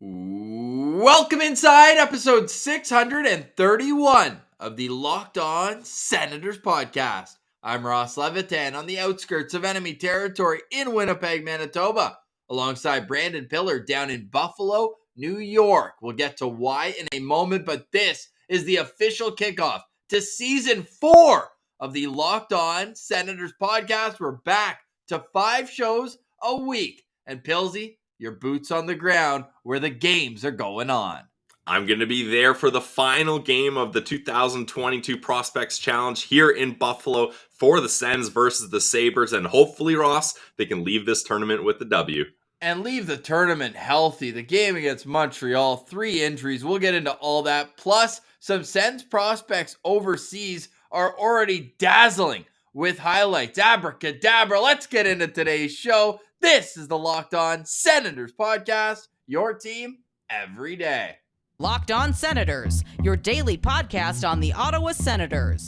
Welcome inside episode 631 of the Locked On Senators podcast. I'm Ross Levitan on the outskirts of enemy territory in Winnipeg, Manitoba, alongside Brandon Piller down in Buffalo, New York. We'll get to why in a moment, but this is the official kickoff to season 4 of the Locked On Senators podcast. We're back to 5 shows a week. And Pillzy, your boots on the ground where the games are going on. I'm going to be there for the final game of the 2022 Prospects Challenge here in Buffalo for the Sens versus the Sabres. And hopefully, Ross, they can leave this tournament with the W. And leave the tournament healthy. The game against Montreal, 3 injuries. We'll get into all that. Plus, some Sens prospects overseas are already dazzling with highlights. Abracadabra. Let's get into today's show. This is the Locked On Senators podcast, your team every day. Locked On Senators, your daily podcast on the Ottawa Senators.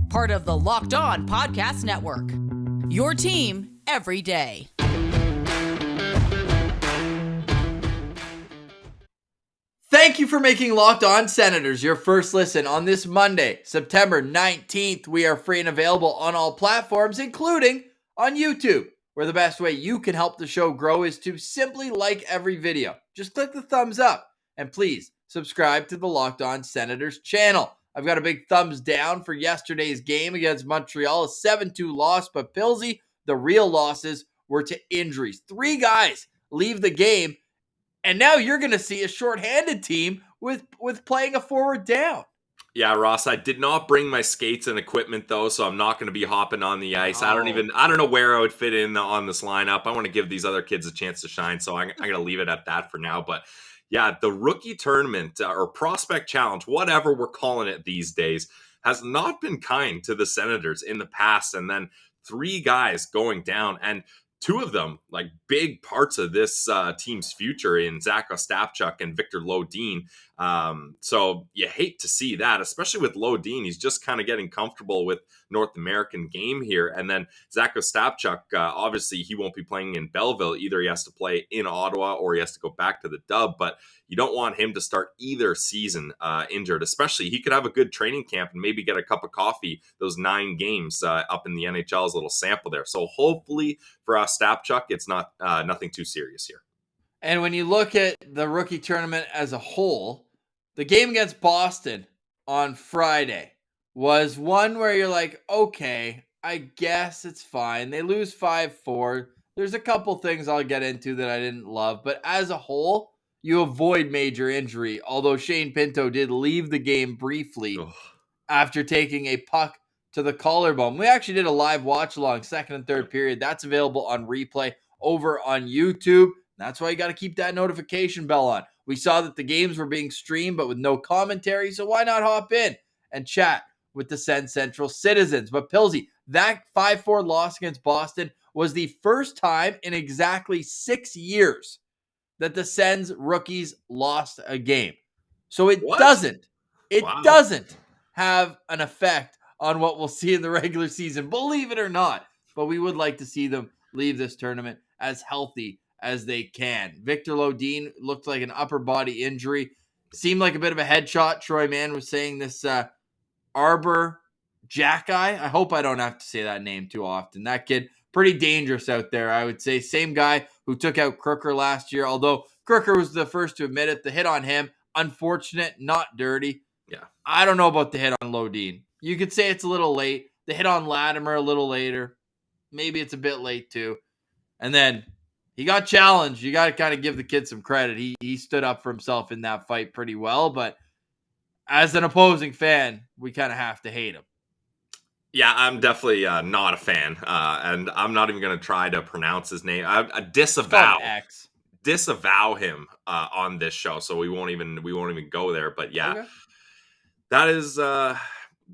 Part of the Locked On Podcast Network. Your team every day. Thank you for making Locked On Senators your first listen on this Monday, September 19th. We are free and available on all platforms, including on YouTube, where the best way you can help the show grow is to simply like every video. Just click the thumbs up and please subscribe to the Locked On Senators channel. I've got a big thumbs down for yesterday's game against Montreal, a 7-2 loss, but Pillzy, the real losses were to injuries. 3 guys leave the game, and now you're going to see a shorthanded team with playing a forward down. Yeah, Ross, I did not bring my skates and equipment, though, so I'm not going to be hopping on the ice. Oh. I don't know where I would fit in on this lineup. I want to give these other kids a chance to shine, so I'm going to leave it at that for now. But yeah, the rookie tournament or prospect challenge, whatever we're calling it these days, has not been kind to the Senators in the past. And then 3 guys going down, and 2 of them, like big parts of this team's future in Zack, Ostapchuk and Viktor Lodin. So you hate to see that, especially with Lodin. He's just kind of getting comfortable with North American game here. And then Zack Ostapchuk, obviously he won't be playing in Belleville. Either he has to play in Ottawa or he has to go back to the Dub. But you don't want him to start either season injured, especially he could have a good training camp and maybe get a cup of coffee those 9 games up in the NHL's little sample there. So hopefully for Ostapchuk, it's not nothing too serious here. And when you look at the rookie tournament as a whole, the game against Boston on Friday was one where you're like, okay, I guess it's fine. They lose 5-4. There's a couple things I'll get into that I didn't love, but as a whole, you avoid major injury, although Shane Pinto did leave the game briefly after taking a puck to the collarbone. We actually did a live watch along second and third period. That's available on replay over on YouTube. That's why you got to keep that notification bell on. We saw that the games were being streamed, but with no commentary, so why not hop in and chat with the Sens Central citizens? But Pillzy, that 5-4 loss against Boston was the first time in exactly 6 years that the Sens rookies lost a game. So it doesn't have an effect on what we'll see in the regular season, believe it or not. But we would like to see them leave this tournament as healthy as they can. Viktor Lodin looked like an upper body injury. Seemed like a bit of a headshot. Troy Mann was saying this Arbor Jack guy. I hope I don't have to say that name too often. That kid, pretty dangerous out there, I would say. Same guy who took out Crooker last year, although Crooker was the first to admit it. The hit on him, unfortunate, not dirty. Yeah. I don't know about the hit on Lodin. You could say it's a little late. The hit on Latimer a little later. Maybe it's a bit late too. And then he got challenged. You got to kind of give the kid some credit. He stood up for himself in that fight pretty well. But as an opposing fan, we kind of have to hate him. Yeah, I'm definitely not a fan. And I'm not even going to try to pronounce his name. I disavow him on this show. So we won't even go there. But yeah, okay. That is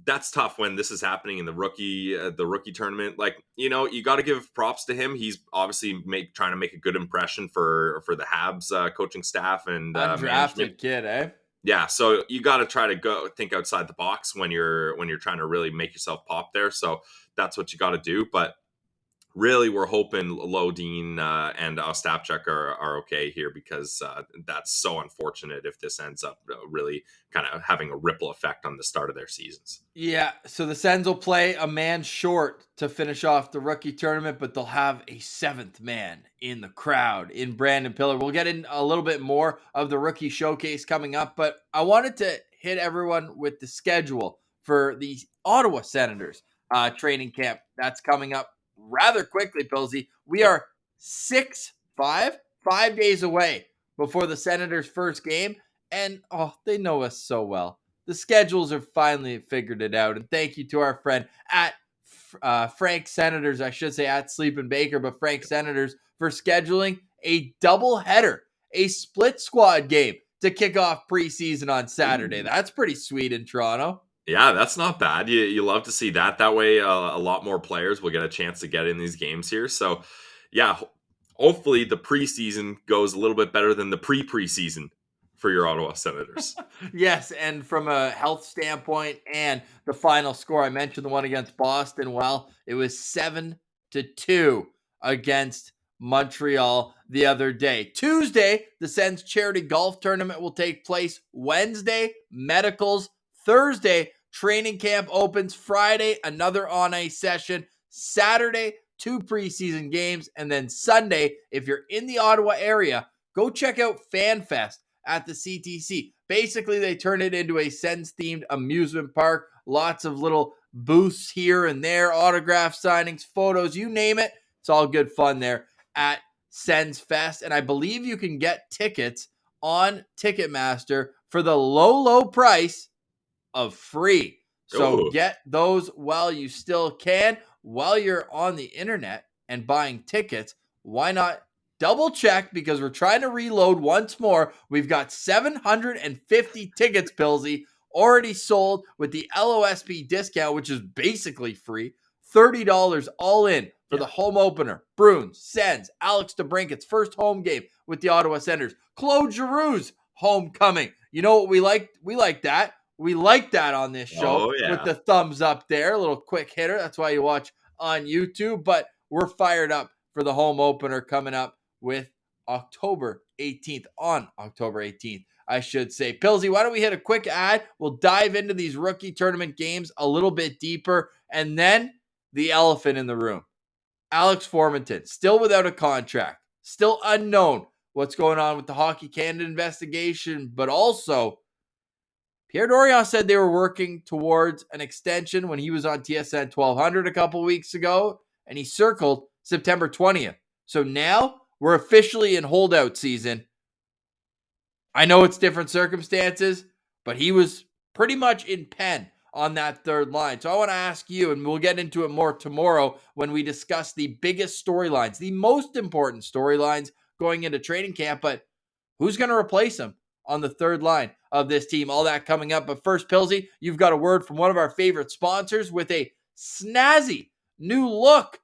that's tough when this is happening in the rookie tournament. Like, you know, you got to give props to him. He's obviously trying to make a good impression for the Habs coaching staff and undrafted kid, eh? Yeah, so you got to try to go think outside the box when you're trying to really make yourself pop there. So that's what you got to do. But really, we're hoping Lodin and Ostapchuk are okay here, because that's so unfortunate if this ends up really kind of having a ripple effect on the start of their seasons. Yeah, so the Sens will play a man short to finish off the rookie tournament, but they'll have a seventh man in the crowd in Brandon Piller. We'll get in a little bit more of the rookie showcase coming up, but I wanted to hit everyone with the schedule for the Ottawa Senators training camp. That's coming up rather quickly, Pillzy. We are 5 days away before the Senators' first game, and they know us so well. The schedules have finally figured it out. And thank you to our friend at Frank Senators, I should say at Sleep and Baker, but Frank Senators for scheduling a doubleheader, a split squad game to kick off preseason on Saturday. Ooh. That's pretty sweet in Toronto. Yeah, that's not bad. You love to see that. That way, a lot more players will get a chance to get in these games here. So, yeah, hopefully the preseason goes a little bit better than the preseason for your Ottawa Senators. Yes, and from a health standpoint and the final score, I mentioned the one against Boston. Well, it was 7-2 against Montreal the other day. Tuesday, the Sens charity golf tournament will take place. Wednesday, medicals. Thursday, training camp opens. Friday, another on-ice session. Saturday, 2 preseason games. And then Sunday, if you're in the Ottawa area, go check out FanFest at the CTC. Basically, they turn it into a Sens-themed amusement park. Lots of little booths here and there, autograph signings, photos, you name it. It's all good fun there at Sens Fest. And I believe you can get tickets on Ticketmaster for the low price of free. So Ooh. get those while you still can. While you're on the internet and buying tickets, why not double check, because we're trying to reload once more. We've got 750 tickets, Pillzy, already sold with the LOSP discount, which is basically free. $30 all in for the home opener. Bruins, Sens, Alex DeBrincat's first home game with the Ottawa Senators. Claude Giroux's homecoming. You know what we like? We like that. We like that on this show with the thumbs up there. A little quick hitter. That's why you watch on YouTube. But we're fired up for the home opener coming up with October 18th, on October 18th, I should say. Pillzy, why don't we hit a quick ad? We'll dive into these rookie tournament games a little bit deeper. And then the elephant in the room. Alex Formenton, still without a contract, still unknown what's going on with the Hockey Canada investigation, but also Pierre Dorion said they were working towards an extension when he was on TSN 1200 a couple weeks ago, and he circled September 20th. So now we're officially in holdout season. I know it's different circumstances, but he was pretty much in pen on that third line. So I want to ask you, and we'll get into it more tomorrow when we discuss the biggest storylines, the most important storylines going into training camp, but who's going to replace him on the third line of this team? All that coming up. But first, Pillzy, you've got a word from one of our favorite sponsors with a snazzy new look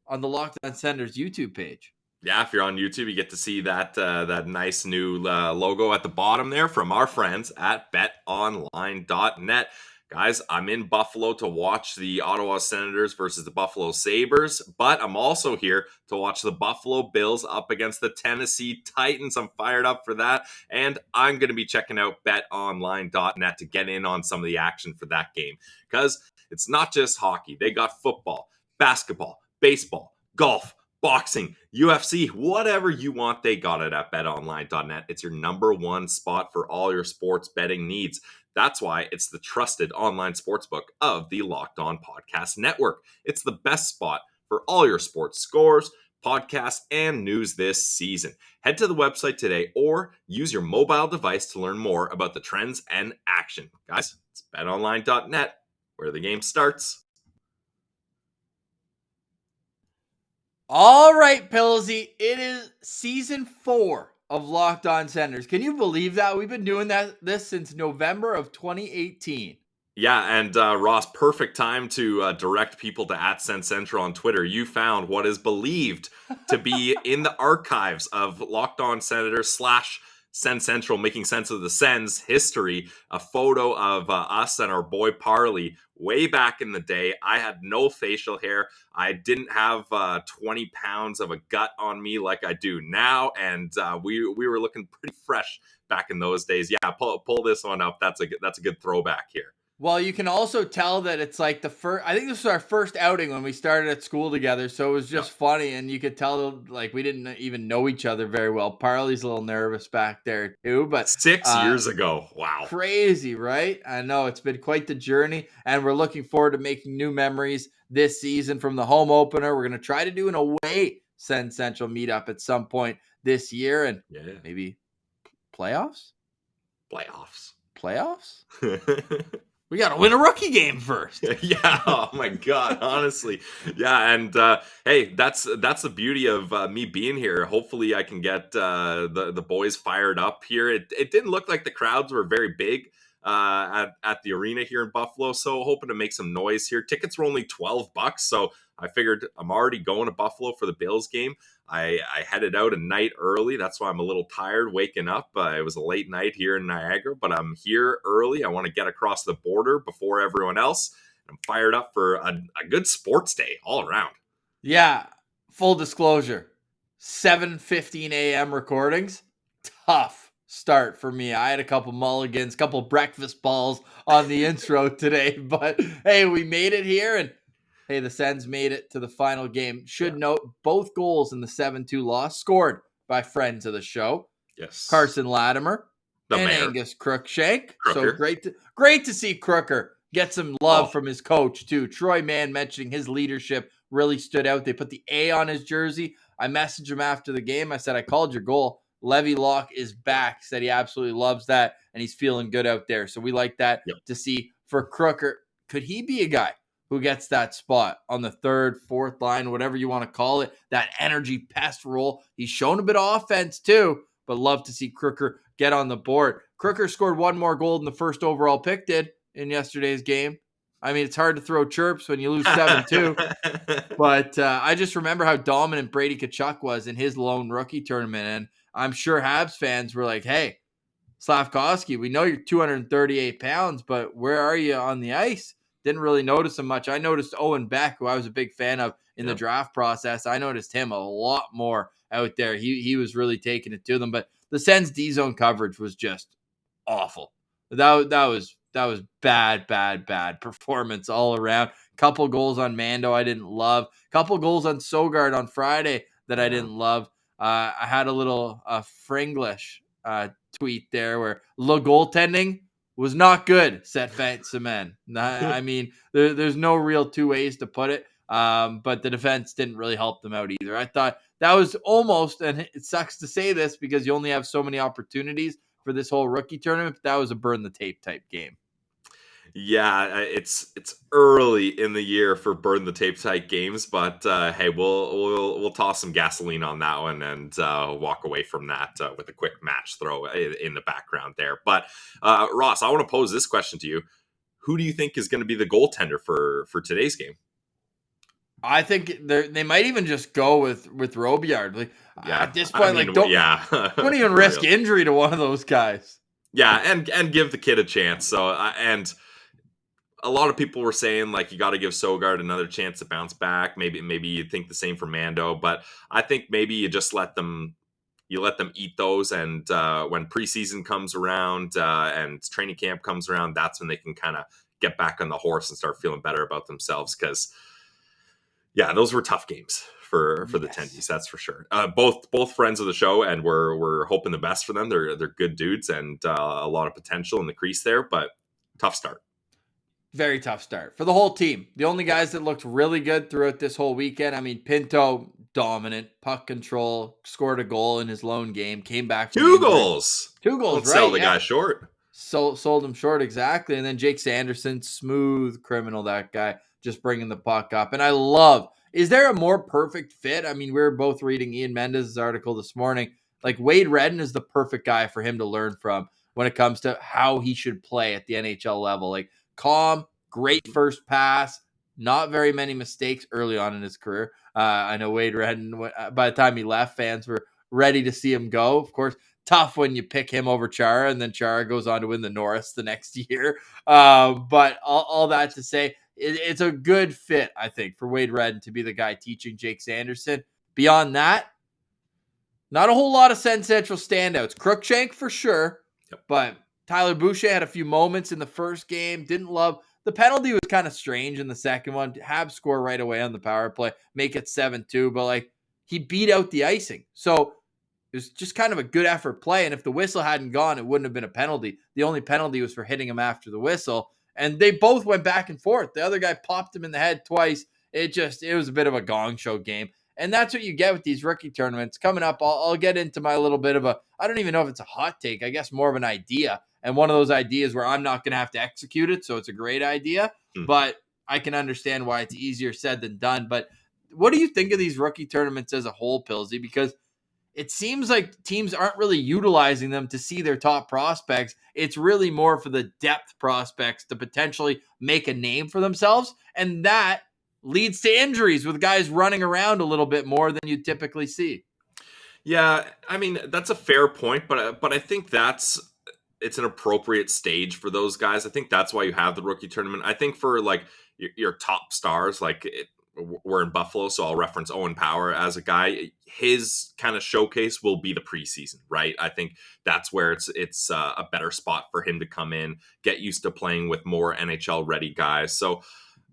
on the Locked On Senators YouTube page. Yeah, if you're on YouTube, you get to see that nice new logo at the bottom there from our friends at BetOnline.net. Guys, I'm in Buffalo to watch the Ottawa Senators versus the Buffalo Sabres, but I'm also here to watch the Buffalo Bills up against the Tennessee Titans. I'm fired up for that, and I'm going to be checking out BetOnline.net to get in on some of the action for that game, because it's not just hockey. They got football, basketball, baseball, golf, boxing, UFC, whatever you want, they got it at betonline.net. It's your number one spot for all your sports betting needs. That's why it's the trusted online sportsbook of the Locked On Podcast Network. It's the best spot for all your sports scores, podcasts, and news this season. Head to the website today or use your mobile device to learn more about the trends and action. Guys, it's betonline.net, where the game starts. All right, Pillzy, it is season 4 of Locked On Senators. Can you believe that? We've been doing this since November of 2018. Yeah, and Ross, perfect time to direct people to @SensCentral on Twitter. You found what is believed to be in the archives of Locked On Senators / Sens Central, making sense of the Sens history, a photo of us and our boy Parley way back in the day. I had no facial hair. I didn't have 20 pounds of a gut on me like I do now, and we were looking pretty fresh back in those days. Yeah, pull this one up. That's a good throwback here. Well, you can also tell that it's like I think this was our first outing when we started at school together. So it was just funny. And you could tell like we didn't even know each other very well. Parley's a little nervous back there too, but 6 years ago. Wow. Crazy, right? I know it's been quite the journey, and we're looking forward to making new memories this season from the home opener. We're going to try to do an away Sens Central meetup at some point this year, and maybe playoffs. We got to win a rookie game first. Yeah. Oh my God. Honestly. Yeah. And hey, that's the beauty of me being here. Hopefully I can get the boys fired up here. It didn't look like the crowds were very big at the arena here in Buffalo. So hoping to make some noise here. Tickets were only $12. So I figured I'm already going to Buffalo for the Bills game. I headed out a night early. That's why I'm a little tired waking up. It was a late night here in Niagara, but I'm here early. I want to get across the border before everyone else. I'm fired up for a good sports day all around. Yeah. Full disclosure, 7:15 a.m. recordings. Tough start for me. I had a couple mulligans, couple breakfast balls on the intro today, but hey, we made it here, and hey, the Sens made it to the final game. Should note both goals in the 7-2 loss scored by friends of the show. Yes. Carson Latimer and mayor. Angus Crookshank. Crooker. So great to see Crooker get some love from his coach too. Troy Mann mentioning his leadership really stood out. They put the A on his jersey. I messaged him after the game. I said, I called your goal. Levy Locke is back. Said he absolutely loves that, and he's feeling good out there. So we like that to see for Crooker. Could he be a guy who gets that spot on the third, fourth line, whatever you want to call it, that energy pest role? He's shown a bit of offense too, but love to see Crooker get on the board. Crooker scored one more goal than the first overall pick did in yesterday's game. I mean, it's hard to throw chirps when you lose 7-2, but I just remember how dominant Brady Tkachuk was in his lone rookie tournament, and I'm sure Habs fans were like, hey, Slafkovsky, we know you're 238 pounds, but where are you on the ice? Didn't really notice him much. I noticed Owen Beck, who I was a big fan of in the draft process. I noticed him a lot more out there. He was really taking it to them. But the Sens D-zone coverage was just awful. That was bad performance all around. Couple goals on Mando I didn't love. Couple goals on Sogard on Friday that I didn't love. I had a little Fringlish tweet there where the goaltending was not good, set cement. I mean, there's no real two ways to put it, but the defense didn't really help them out either. I thought that was almost, and it sucks to say this because you only have so many opportunities for this whole rookie tournament, but that was a burn the tape type game. Yeah, it's early in the year for burn the tape type games, but hey, we'll toss some gasoline on that one and walk away from that with a quick match throw in the background there. But Ross, I want to pose this question to you: who do you think is going to be the goaltender for today's game? I think they might even just go with Robillard. Like at this point, don't even risk injury to one of those guys. Yeah, and give the kid a chance. So and a lot of people were saying like you got to give Sogard another chance to bounce back. Maybe you think the same for Mando, but I think maybe you just let them eat those. And when preseason comes around and training camp comes around, that's when they can kind of get back on the horse and start feeling better about themselves. Because yeah, those were tough games for the Tendies, that's for sure. Both friends of the show, and we're hoping the best for them. They're good dudes and a lot of potential in the crease there, but tough start. Very tough start for the whole team. The only guys that looked really good throughout this whole weekend, I mean, Pinto, dominant, puck control, scored a goal in his lone game, came back. Two goals, Don't sell the guy short. Sold him short, exactly. And then Jake Sanderson, smooth criminal, that guy, just bringing the puck up. And I love, is there a more perfect fit? I mean, we were both reading Ian Mendes' article this morning. Like, Wade Redden is the perfect guy for him to learn from when it comes to how he should play at the NHL level. Like, calm, great first pass, not very many mistakes early on in his career. I know Wade Redden, by the time he left, fans were ready to see him go. Of course, tough when you pick him over Chara, and then Chara goes on to win the Norris the next year. But all that to say, it's a good fit, I think, for Wade Redden to be the guy teaching Jake Sanderson. Beyond that, not a whole lot of Sens Central standouts. Cruikshank for sure, but Tyler Boucher had a few moments in the first game. Didn't love the penalty, was kind of strange in the second one. Habs score right away on the power play, make it 7-2, but like he beat out the icing. So it was just kind of a good effort play. And if the whistle hadn't gone, it wouldn't have been a penalty. The only penalty was for hitting him after the whistle. And they both went back and forth. The other guy popped him in the head twice. It was a bit of a gong show game. And that's what you get with these rookie tournaments. Coming up, I'll get into my little bit of I don't even know if it's a hot take. I guess more of an idea. And one of those ideas where I'm not going to have to execute it. So it's a great idea. But I can understand why it's easier said than done. But what do you think of these rookie tournaments as a whole, Pillzy? Because it seems like teams aren't really utilizing them to see their top prospects. It's really more for the depth prospects to potentially make a name for themselves. And that leads to injuries with guys running around a little bit more than you typically see. Yeah, I mean, that's a fair point, but I think it's an appropriate stage for those guys. I think that's why you have the rookie tournament. I think for like your top stars, we're in Buffalo, so I'll reference Owen Power as a guy. His kind of showcase will be the preseason, right? I think that's where it's a better spot for him to come in, get used to playing with more NHL ready guys. So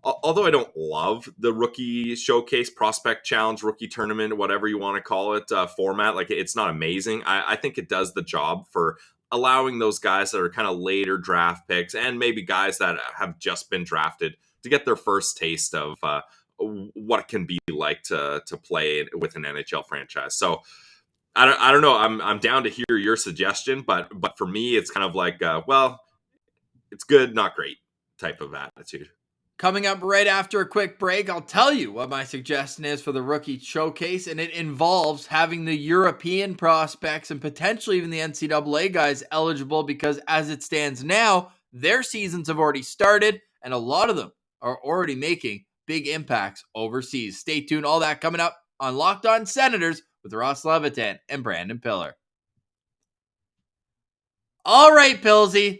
although I don't love the rookie showcase, prospect challenge, rookie tournament, whatever you want to call it, format, like it's not amazing. I think it does the job for allowing those guys that are kind of later draft picks and maybe guys that have just been drafted to get their first taste of what it can be like to play with an NHL franchise. So I don't know. I'm down to hear your suggestion, but for me, it's kind of like, well, it's good, not great type of attitude. Coming up right after a quick break, I'll tell you what my suggestion is for the rookie showcase, and it involves having the European prospects and potentially even the NCAA guys eligible because as it stands now, their seasons have already started, and a lot of them are already making big impacts overseas. Stay tuned. All that coming up on Locked On Senators with Ross Levitan and Brandon Piller. All right, Pillzy.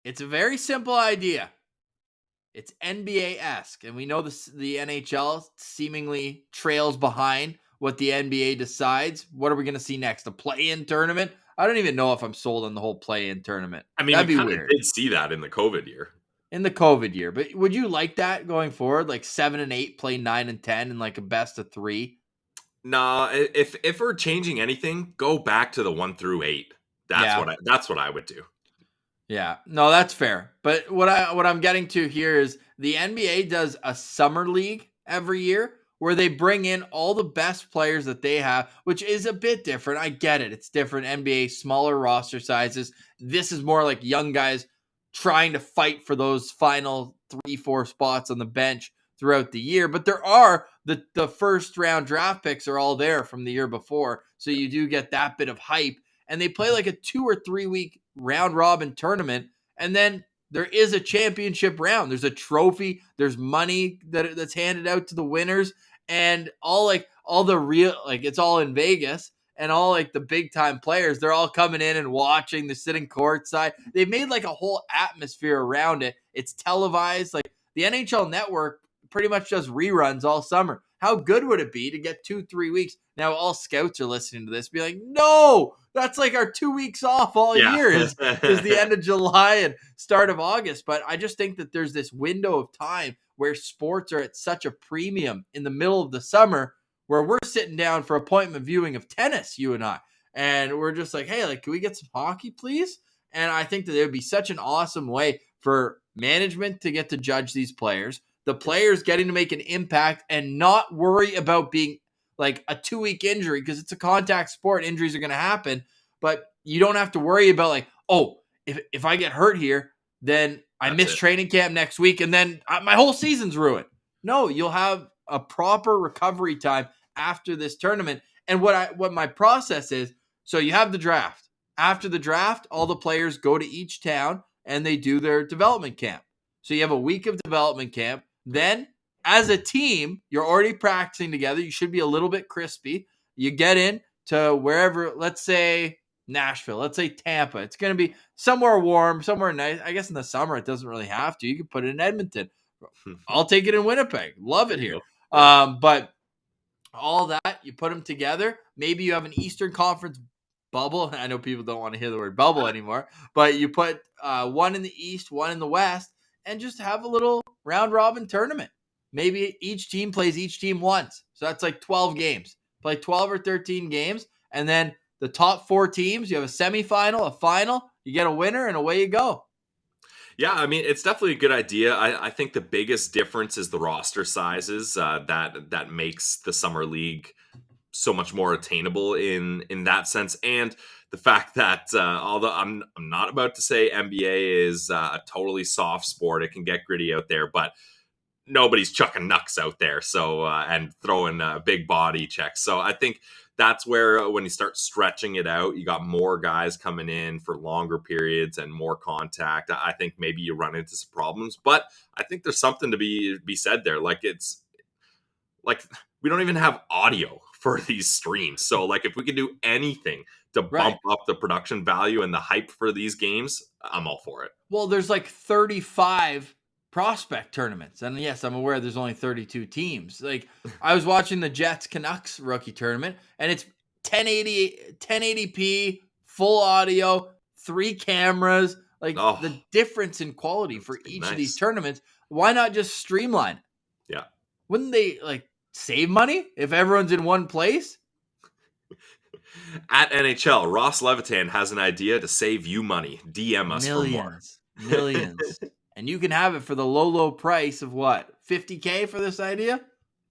It's a very simple idea. It's NBA-esque, and we know the NHL seemingly trails behind what the NBA decides. What are we going to see next? A play-in tournament? I don't even know if I'm sold on the whole play-in tournament. I mean, that'd be you weird. did see that in the COVID year. In the COVID year, but would you like that going forward? Like 7 and 8 play 9 and 10 and like a best of 3? Nah, if we're changing anything, go back to the 1 through 8. That's what I would do. Yeah, no, that's fair. But what I'm getting to here is the NBA does a summer league every year where they bring in all the best players that they have, which is a bit different. I get it. It's different. NBA, smaller roster sizes. This is more like young guys trying to fight for those final 3-4 spots on the bench throughout the year. But there are the first round draft picks are all there from the year before. So you do get that bit of hype. And they play like a 2 or 3 week round robin tournament. And then there is a championship round. There's a trophy. There's money that's handed out to the winners. And all the real, like it's all in Vegas. And all like the big time players, they're all coming in and watching. They're sitting courtside. They've made like a whole atmosphere around it. It's televised. Like the NHL Network pretty much does reruns all summer. How good would it be to get 2-3 weeks? Now all scouts are listening to this, be like, no, that's like our 2 weeks off all year is the end of July and start of August. But I just think that there's this window of time where sports are at such a premium in the middle of the summer where we're sitting down for appointment viewing of tennis, you and I. And we're just like, hey, like, can we get some hockey, please? And I think that it would be such an awesome way for management to get to judge these players, the players getting to make an impact and not worry about being like a 2-week injury because it's a contact sport. Injuries are going to happen, but you don't have to worry about like, oh, if I get hurt here, then I miss training camp next week and then my whole season's ruined. No, you'll have a proper recovery time after this tournament. And what my process is, so you have the draft. After the draft, all the players go to each town and they do their development camp. So you have a week of development camp. Then as a team, you're already practicing together. You should be a little bit crispy. You get in to wherever, let's say Nashville. Let's say Tampa. It's going to be somewhere warm, somewhere nice. I guess in the summer it doesn't really have to. You can put it in Edmonton. I'll take it in Winnipeg. Love it here. Yeah. But all that, you put them together. Maybe you have an Eastern Conference bubble. I know people don't want to hear the word bubble anymore, but you put one in the East, one in the West, and just have a little round robin tournament. Maybe each team plays each team once. So that's like 12 games. Play 12 or 13 games, and then the top 4 teams, you have a semifinal, a final, you get a winner, and away you go. Yeah, I mean, it's definitely a good idea. I think the biggest difference is the roster sizes that makes the summer league so much more attainable in that sense, and the fact that although I'm not about to say NBA is a totally soft sport, it can get gritty out there, but nobody's chucking knucks out there, so and throwing big body checks. So I think that's where when you start stretching it out, you got more guys coming in for longer periods and more contact. I think maybe you run into some problems, but I think there's something to be said there. Like it's like we don't even have audio for these streams, so like if we can do anything to bump up the production value and the hype for these games, I'm all for it. Well, there's like 35 prospect tournaments. And yes, I'm aware there's only 32 teams. Like I was watching the Jets Canucks rookie tournament, and it's 1080p, full audio, 3 cameras. Like the difference in quality for each of these tournaments. Why not just streamline? Yeah. Wouldn't they like save money if everyone's in one place? At NHL, Ross Levitan has an idea to save you money. DM us for more. Millions. And you can have it for the low price of what? $50K for this idea?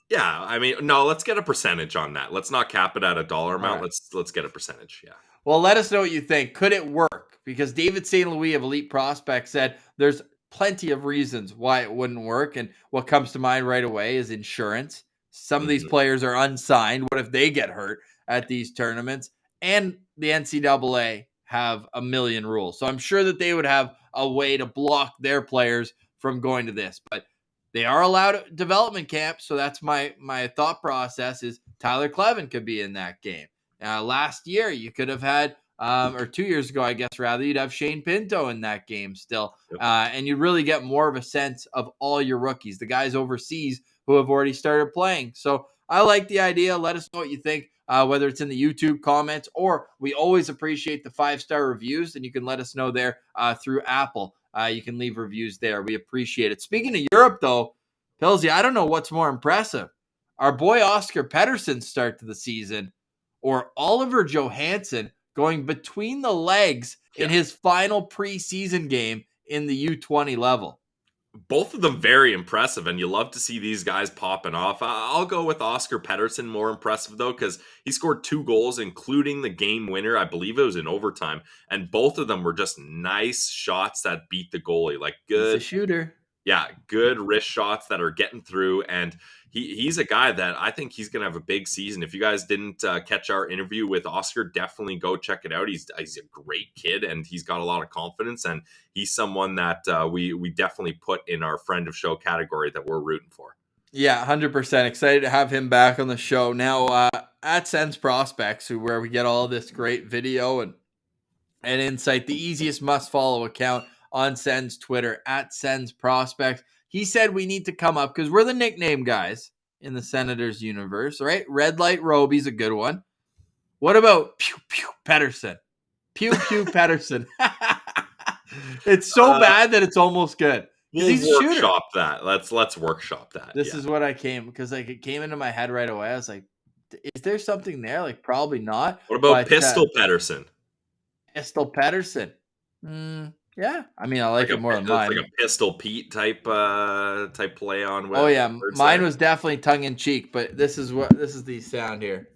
Yeah, I mean, no, let's get a percentage on that. Let's not cap it at a dollar amount. Right. Let's get a percentage. Yeah. Well, let us know what you think. Could it work? Because David St. Louis of Elite Prospect said there's plenty of reasons why it wouldn't work. And what comes to mind right away is insurance. Some of these players are unsigned. What if they get hurt at these tournaments? And the NCAA have a million rules. So I'm sure that they would have a way to block their players from going to this. But they are allowed development camp. So that's my thought process is Tyler Clevin could be in that game. Last year, you could have had, or 2 years ago, I guess, rather, you'd have Shane Pinto in that game still. And you'd really get more of a sense of all your rookies, the guys overseas who have already started playing. So I like the idea. Let us know what you think, whether it's in the YouTube comments, or we always appreciate the 5-star reviews, and you can let us know there through Apple. You can leave reviews there. We appreciate it. Speaking of Europe, though, Pillzy, I don't know what's more impressive. Our boy Oscar Pettersson's start to the season, or Oliver Johansson going between the legs in his final preseason game in the U20 level. Both of them very impressive, and you love to see these guys popping off. I'll go with Oscar Pettersson more impressive, though, because he scored 2 goals, including the game winner. I believe it was in overtime, and both of them were just nice shots that beat the goalie. Like good He's a shooter. Yeah, good wrist shots that are getting through, and he's a guy that I think he's going to have a big season. If you guys didn't catch our interview with Oscar, definitely go check it out. He's a great kid, and he's got a lot of confidence, and he's someone that we definitely put in our friend of show category that we're rooting for. Yeah, 100% excited to have him back on the show. Now, at Sens Prospects, where we get all this great video and insight, the easiest must-follow account on Sens Twitter, at Sens Prospects. He said we need to come up because we're the nickname guys in the Senators universe, right? Red Light Roby's a good one. What about Pew Pew Pettersson? Pew Pew Pettersson. It's so bad that it's almost good. We'll workshop that. Let's workshop that. This is what I came, because like it came into my head right away. I was like, is there something there? Like probably not. What about Pistol Pettersson? Pistol Pettersson. Yeah, I mean, I like it more than mine. Like a Pistol Pete type play on. Oh yeah, mine was definitely tongue in cheek, but this is the sound here.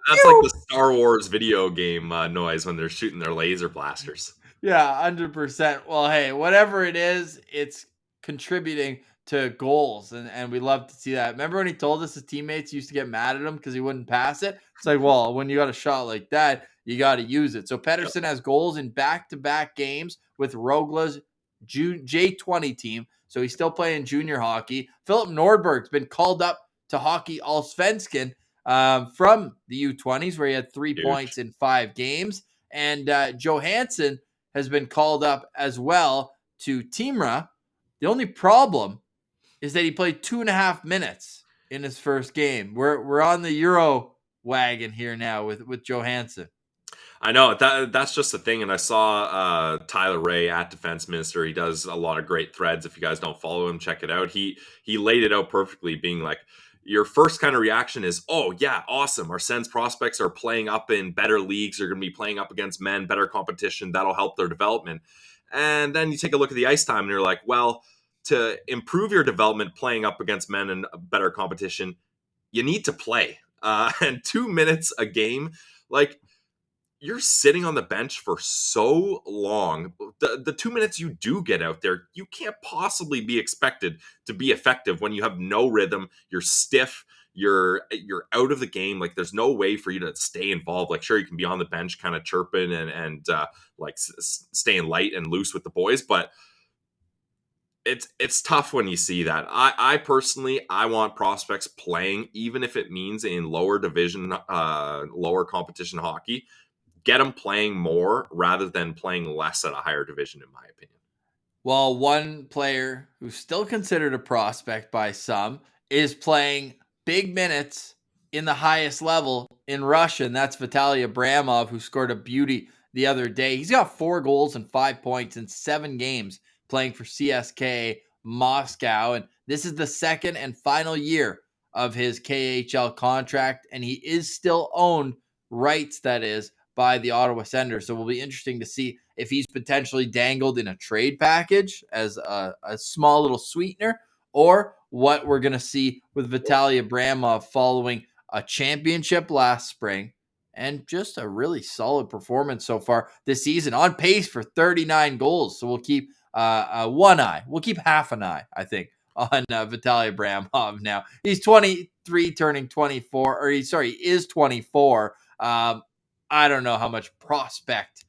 That's like the Star Wars video game noise when they're shooting their laser blasters. Yeah, 100%. Well, hey, whatever it is, it's contributing to goals, and we love to see that. Remember when he told us his teammates used to get mad at him because he wouldn't pass it? It's like, well, when you got a shot like that, you got to use it. So Pettersson has goals in back-to-back games with Rogla's J20 team, so he's still playing junior hockey. Philip Nordberg's been called up to Hockey Allsvenskan from the U20s, where he had 3 Huge. points in 5 games. And Johansson has been called up as well to Timra. The only problem is that he played 2.5 minutes in his first game. We're on the Euro wagon here now with Johansson. I know that's just the thing. And I saw Tyler Ray at Defense Minister. He does a lot of great threads. If you guys don't follow him, check it out. He laid it out perfectly, being like, your first kind of reaction is, oh yeah, awesome. Our Sens prospects are playing up in better leagues. They're going to be playing up against men, better competition. That'll help their development. And then you take a look at the ice time and you're like, well, to improve your development playing up against men and better competition, you need to play. And 2 minutes a game, like, you're sitting on the bench for so long. The 2 minutes you do get out there, you can't possibly be expected to be effective when you have no rhythm. You're stiff. You're out of the game. Like, there's no way for you to stay involved. Like, sure, you can be on the bench kind of chirping and staying light and loose with the boys, but it's tough when you see that. I personally, I want prospects playing, even if it means in lower division, lower competition hockey. Get them playing more rather than playing less at a higher division, in my opinion. Well, one player who's still considered a prospect by some is playing big minutes in the highest level in Russia, and that's Vitaly Abramov, who scored a beauty the other day. He's got 4 goals and 5 points in 7 games playing for CSKA Moscow, and this is the second and final year of his KHL contract, and he is still owned rights, that is, by the Ottawa Senators. So it will be interesting to see if he's potentially dangled in a trade package as a small little sweetener, or what we're going to see with Vitaly Abramov following a championship last spring and just a really solid performance so far this season, on pace for 39 goals. So we'll keep one eye. We'll keep half an eye, I think, on Vitaly Abramov now. He's 23, turning 24, or he is 24. I don't know how much prospect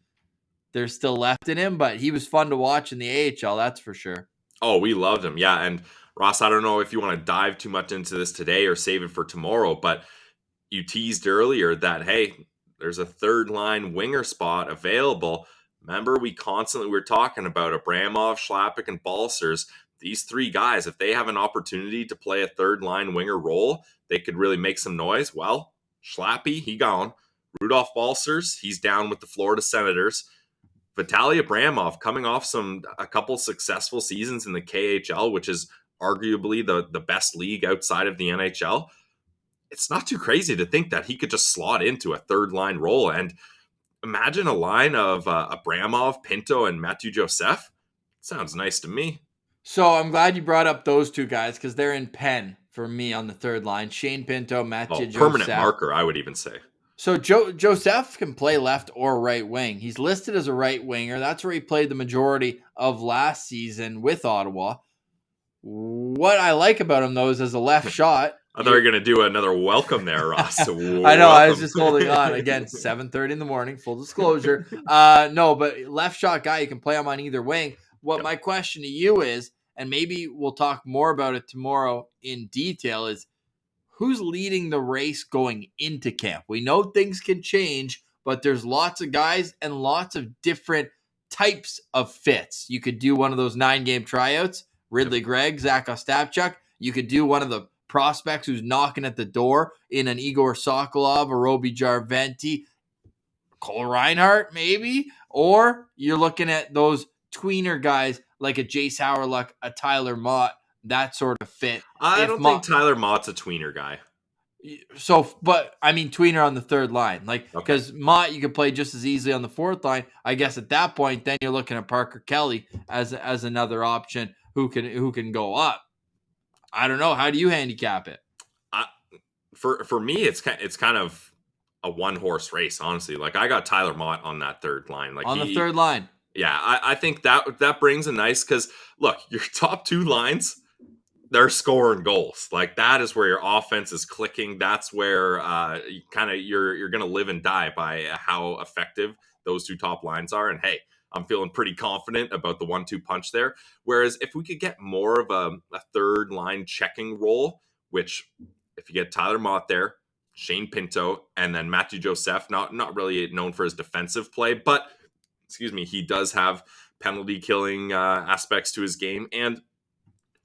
there's still left in him, but he was fun to watch in the AHL, that's for sure. Oh, we loved him. Yeah. And Ross, I don't know if you want to dive too much into this today or save it for tomorrow, but you teased earlier that, hey, there's a third line winger spot available. Remember, we were talking about Abramov, Schlappick, and Balcers. These 3 guys, if they have an opportunity to play a third line winger role, they could really make some noise. Well, Schlappy, he gone. Rudolph Balcers, he's down with the Florida Senators. Vitaly Abramov, coming off a couple successful seasons in the KHL, which is arguably the best league outside of the NHL. It's not too crazy to think that he could just slot into a third line role. And imagine a line of Abramov, Pinto, and Matthew Joseph. Sounds nice to me. So I'm glad you brought up those 2 guys, because they're in pen for me on the third line. Shane Pinto, Matthew Joseph. Permanent marker, I would even say. So Joseph can play left or right wing. He's listed as a right winger. That's where he played the majority of last season with Ottawa. What I like about him, though, is as a left shot. I thought you were going to do another welcome there, Ross. I know. I was just holding on. Again, 7:30 in the morning, full disclosure. No, but left shot guy, you can play him on either wing. What my question to you is, and maybe we'll talk more about it tomorrow in detail, is who's leading the race going into camp? We know things can change, but there's lots of guys and lots of different types of fits. You could do one of those 9-game tryouts, Ridley Gregg, Zack Ostapchuk. You could do one of the prospects who's knocking at the door in an Igor Sokolov, a Roby Jarventi, Cole Reinhardt, maybe. Or you're looking at those tweener guys like a Jace Howerluck, a Tyler Mott, that sort of fit. I don't think Tyler Mott's a tweener guy. So, but I mean, tweener on the third line, like, because Mott you could play just as easily on the fourth line. I guess at that point, then you're looking at Parker Kelly as another option who can go up. I don't know. How do you handicap it? For me, it's kind of a one-horse race, honestly. Like, I got Tyler Mott on that third line. Like, on the third line. Yeah, I think that brings a nice, because look, your top 2 lines, they're scoring goals. Like, that is where your offense is clicking. That's where you're going to live and die by how effective those 2 top lines are. And hey, I'm feeling pretty confident about the 1-2 punch there. Whereas if we could get more of a third line checking role, which if you get Tyler Mott there, Shane Pinto, and then Matthew Joseph, not really known for his defensive play, but he does have penalty killing aspects to his game, and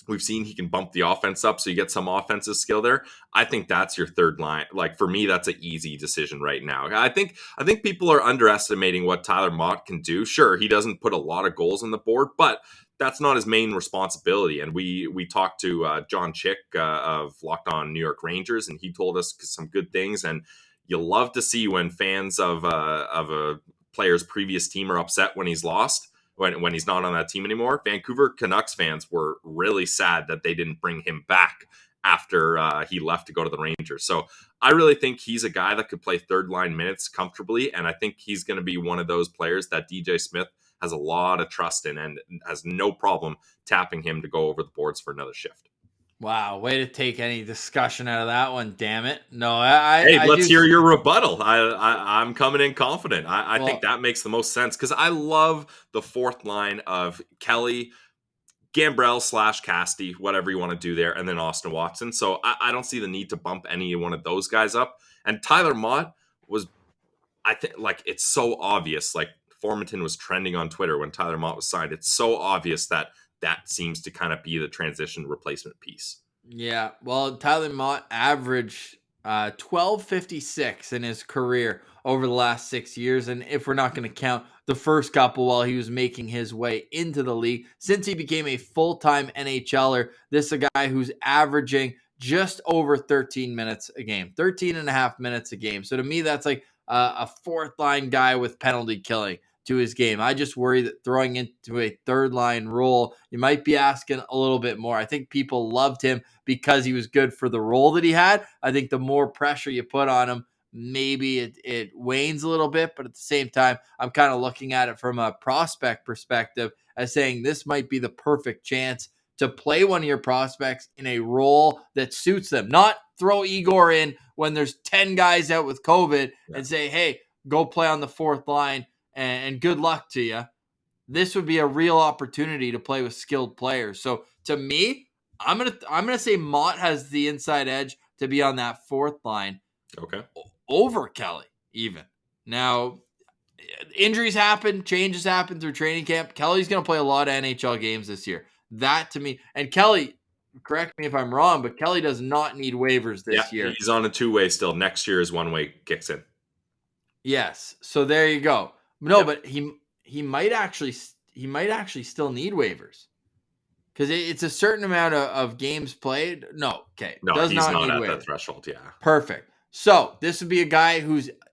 we've seen he can bump the offense up, so you get some offensive skill there. I think that's your third line. Like, for me, that's an easy decision right now. I think people are underestimating what Tyler Mott can do. Sure, he doesn't put a lot of goals on the board, but that's not his main responsibility. And we talked to John Chick of Locked On New York Rangers, and he told us some good things. And you love to see when fans of a player's previous team are upset when he's lost, when he's not on that team anymore. Vancouver Canucks fans were really sad that they didn't bring him back after he left to go to the Rangers. So I really think he's a guy that could play third line minutes comfortably, and I think he's going to be one of those players that DJ Smith has a lot of trust in and has no problem tapping him to go over the boards for another shift. Wow, way to take any discussion out of that one, damn it. No, let's hear your rebuttal. I'm coming in confident. I think that makes the most sense because I love the fourth line of Kelly, Gambrell / Casty, whatever you want to do there, and then Austin Watson. So I don't see the need to bump any one of those guys up. And Tyler Mott was, I think, like, it's so obvious. Like, Formanton was trending on Twitter when Tyler Mott was signed. It's so obvious that seems to kind of be the transition replacement piece. Yeah, well, Tyler Mott averaged 12.56 in his career over the last 6 years. And if we're not going to count the first couple while he was making his way into the league, since he became a full-time NHLer, this is a guy who's averaging just over 13 minutes a game, 13 and a half minutes a game. So to me, that's like a fourth line guy with penalty killing to his game. I just worry that throwing into a third line role, you might be asking a little bit more. I think people loved him because he was good for the role that he had. I think the more pressure you put on him, maybe it wanes a little bit, but at the same time, I'm kind of looking at it from a prospect perspective as saying this might be the perfect chance to play one of your prospects in a role that suits them. Not throw Igor in when there's 10 guys out with COVID and say, hey, go play on the fourth line and good luck to you. This would be a real opportunity to play with skilled players. So to me, I'm gonna say Mott has the inside edge to be on that fourth line. Okay. Over Kelly, even. Now, injuries happen, changes happen through training camp. Kelly's gonna play a lot of NHL games this year. That to me, and Kelly, correct me if I'm wrong, but Kelly does not need waivers this year. He's on a two-way still. Next year is one-way kicks in. Yes. So there you go. No, but he might actually still need waivers because it's a certain amount of games played. No, okay, no, he's not at that threshold. Yeah, perfect. So this would be a guy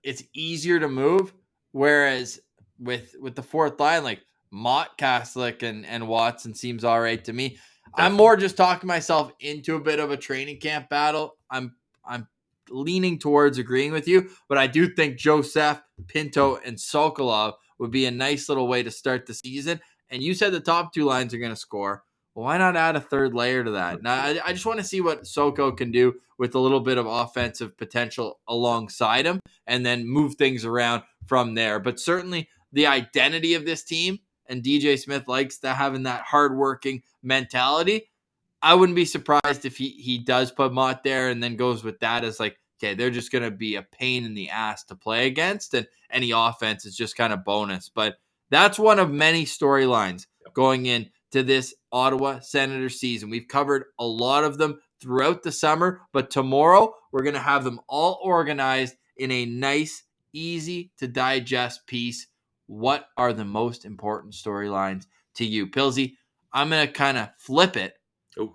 it's easier to move, whereas with the fourth line, like Mott, Kaslik, and Watson seems all right to me. Definitely. I'm more just talking myself into a bit of a training camp battle. I'm leaning towards agreeing with you, but I do think Joseph, Pinto, and Sokolov would be a nice little way to start the season. And you said the top two lines are going to score. Well, why not add a third layer to that? Now, I just want to see what Soko can do with a little bit of offensive potential alongside him and then move things around from there. But certainly the identity of this team, and DJ Smith likes having that hardworking mentality. I wouldn't be surprised if he does put Mott there and then goes with that as like, okay, they're just going to be a pain in the ass to play against, and any offense is just kind of bonus. But that's one of many storylines going into this Ottawa Senators season. We've covered a lot of them throughout the summer, but tomorrow we're going to have them all organized in a nice, easy to digest piece. What are the most important storylines to you? Pillzy, I'm going to kind of flip it.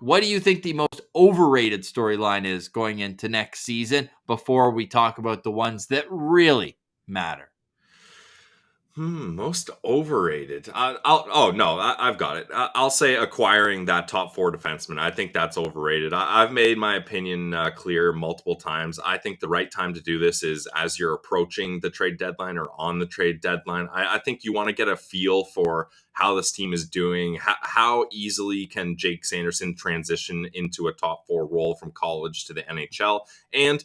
What do you think the most overrated storyline is going into next season before we talk about the ones that really matter? Most overrated. I've got it. I'll say acquiring that top four defenseman. I think that's overrated. I've made my opinion clear multiple times. I think the right time to do this is as you're approaching the trade deadline or on the trade deadline. I think you want to get a feel for how this team is doing. How easily can Jake Sanderson transition into a top four role from college to the NHL? And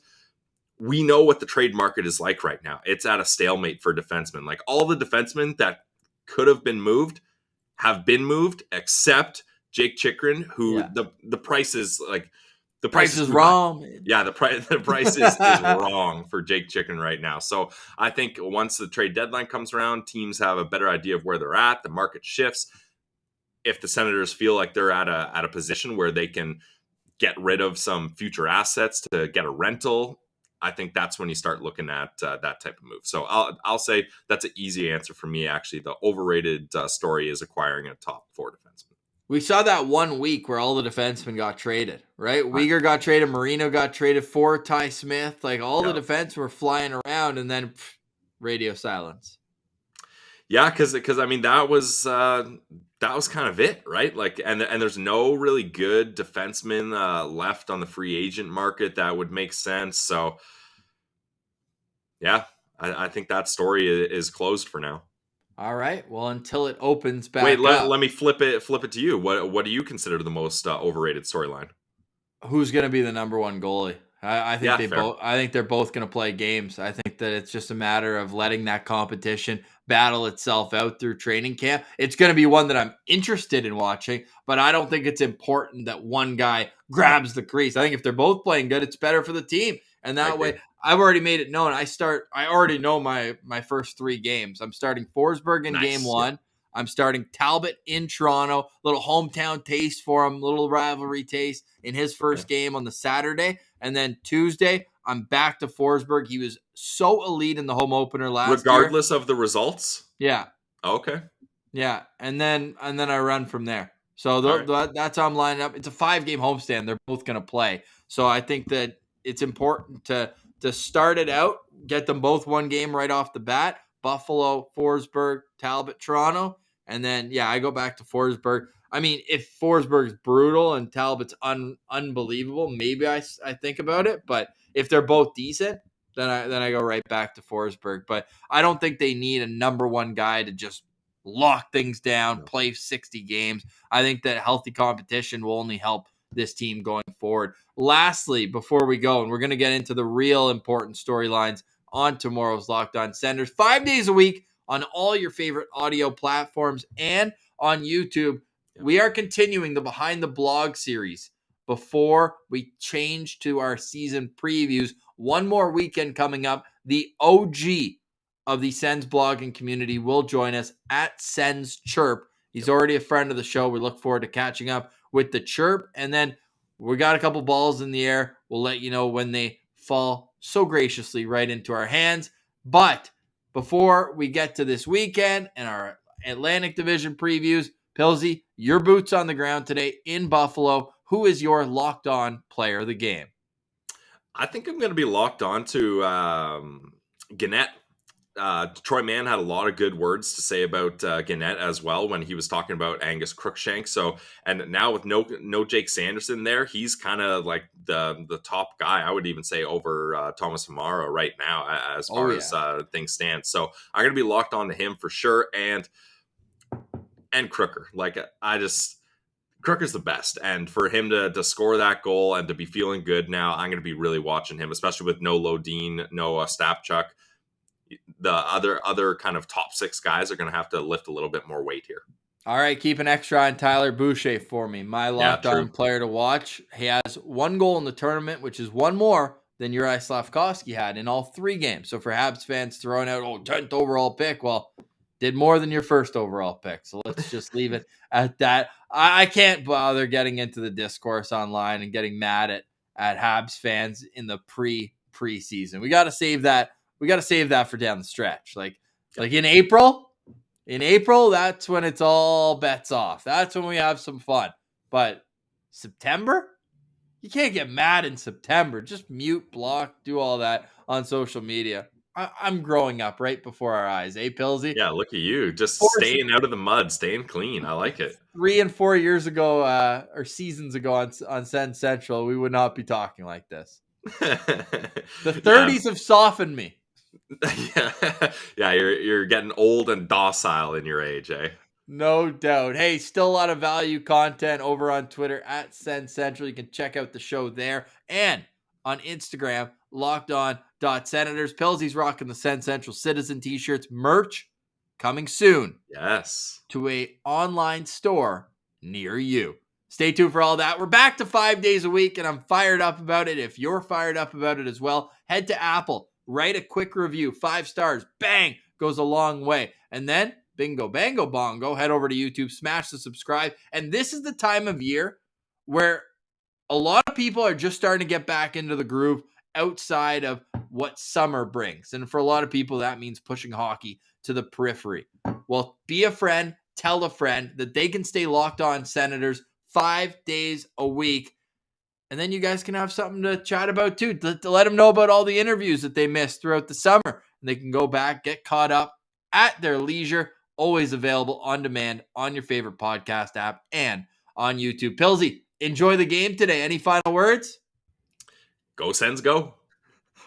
we know what the trade market is like right now. It's at a stalemate for defensemen. Like, all the defensemen that could have been moved have been moved, except Jake Chychrun, who the price is like The Price is too high. wrong. Yeah, the price is wrong for Jake Chicken right now. So I think once the trade deadline comes around, teams have a better idea of where they're at. The market shifts. If the Senators feel like they're at a position where they can get rid of some future assets to get a rental, I think that's when you start looking at that type of move. So I'll say that's an easy answer for me. Actually, the overrated story is acquiring a top 4 defenseman. We saw that 1 week where all the defensemen got traded, right? Uyghur got traded, Marino got traded for Ty Smith. Like all the defense were flying around, and then radio silence. Yeah, because I mean that was kind of it, right? Like, and there's no really good defenseman left on the free agent market that would make sense. So, yeah, I think that story is closed for now. All right. Well, until it opens back Wait, up. let me flip it to you. What do you consider the most overrated storyline? Who's going to be the number one goalie? I think fair. I think they're both going to play games. I think that it's just a matter of letting that competition battle itself out through training camp. It's going to be one that I'm interested in watching, but I don't think it's important that one guy grabs the crease. I think if they're both playing good, it's better for the team. And that way, I've already made it known. I already know my first 3 games. I'm starting Forsberg in game 1. I'm starting Talbot in Toronto. Little hometown taste for him. Little rivalry taste in his first game on the Saturday. And then Tuesday, I'm back to Forsberg. He was so elite in the home opener last year. Regardless of the results? Yeah. Okay. Yeah. And then I run from there. So that's how I'm lining up. It's a 5-game homestand. They're both going to play. So I think that it's important to start it out, get them both 1 game right off the bat. Buffalo, Forsberg, Talbot, Toronto. And then, I go back to Forsberg. I mean, if Forsberg's brutal and Talbot's unbelievable, maybe I think about it. But if they're both decent, then I go right back to Forsberg. But I don't think they need a number 1 guy to just lock things down, play 60 games. I think that healthy competition will only help this team going forward. Lastly, before we go, and we're going to get into the real important storylines on tomorrow's Locked On Senators, 5 days a week on all your favorite audio platforms and on YouTube. We are continuing the Behind the Blog series before we change to our season previews. 1 more weekend coming up. The OG of the Sens blogging community will join us at Sens Chirp. He's already a friend of the show. We look forward to catching up with the Chirp. And then we got a couple balls in the air. We'll let you know when they fall so graciously right into our hands. But before we get to this weekend and our Atlantic Division previews, Pillzy, your boots on the ground today in Buffalo. Who is your locked on player of the game? I think I'm going to be locked on to Gannett. Troy Mann had a lot of good words to say about Gannett as well when he was talking about Angus Crookshank. So, and now with no Jake Sanderson there, he's kind of like the top guy. I would even say over Thomas Hamara right now as far as things stand. So I'm going to be locked on to him for sure. And Crooker, Crooker's the best, and for him to score that goal and to be feeling good now, I'm going to be really watching him, especially with no Lodin, no Ostapchuk. The other kind of top 6 guys are going to have to lift a little bit more weight here. All right, keep an extra on Tyler Boucher for me. My locked-on player to watch. He has 1 goal in the tournament, which is 1 more than Juraj Slafkovsky had in all 3 games. So for Habs fans throwing out, 10th overall pick, well, did more than your first overall pick. So let's just leave it at that. I can't bother getting into the discourse online and getting mad at Habs fans in the preseason. We got to save that. We got to save that for down the stretch. Like in April, that's when it's all bets off. That's when we have some fun. But September, you can't get mad in September. Just mute, block, do all that on social media. I'm growing up right before our eyes. Pillzy? Yeah, look at you. Just staying out of the mud, staying clean. I like it. 3 and 4 years ago, or seasons ago on Sens Central, we would not be talking like this. The 30s have softened me. Yeah, you're getting old and docile in your age, eh? No doubt. Hey, still a lot of value content over on Twitter at Sens Central. You can check out the show there and on Instagram, lockedon.senators. Pillzy's rocking the Sens Central Citizen t-shirts. Merch coming soon. Yes. To a online store near you. Stay tuned for all that. We're back to 5 days a week, and I'm fired up about it. If you're fired up about it as well, head to Apple, write a quick review, 5 stars, bang, goes a long way. And then, bingo, bango, bongo, head over to YouTube, smash the subscribe. And this is the time of year where a lot of people are just starting to get back into the groove outside of what summer brings. And for a lot of people, that means pushing hockey to the periphery. Well, be a friend, tell a friend that they can stay locked on Senators 5 days a week. And then you guys can have something to chat about too, to let them know about all the interviews that they missed throughout the summer. And they can go back, get caught up at their leisure, always available on demand on your favorite podcast app and on YouTube. Pillzy, enjoy the game today. Any final words? Go Sens, go.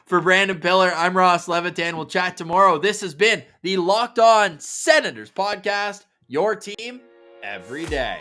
For Brandon Piller, I'm Ross Levitan. We'll chat tomorrow. This has been the Locked On Senators podcast, your team every day.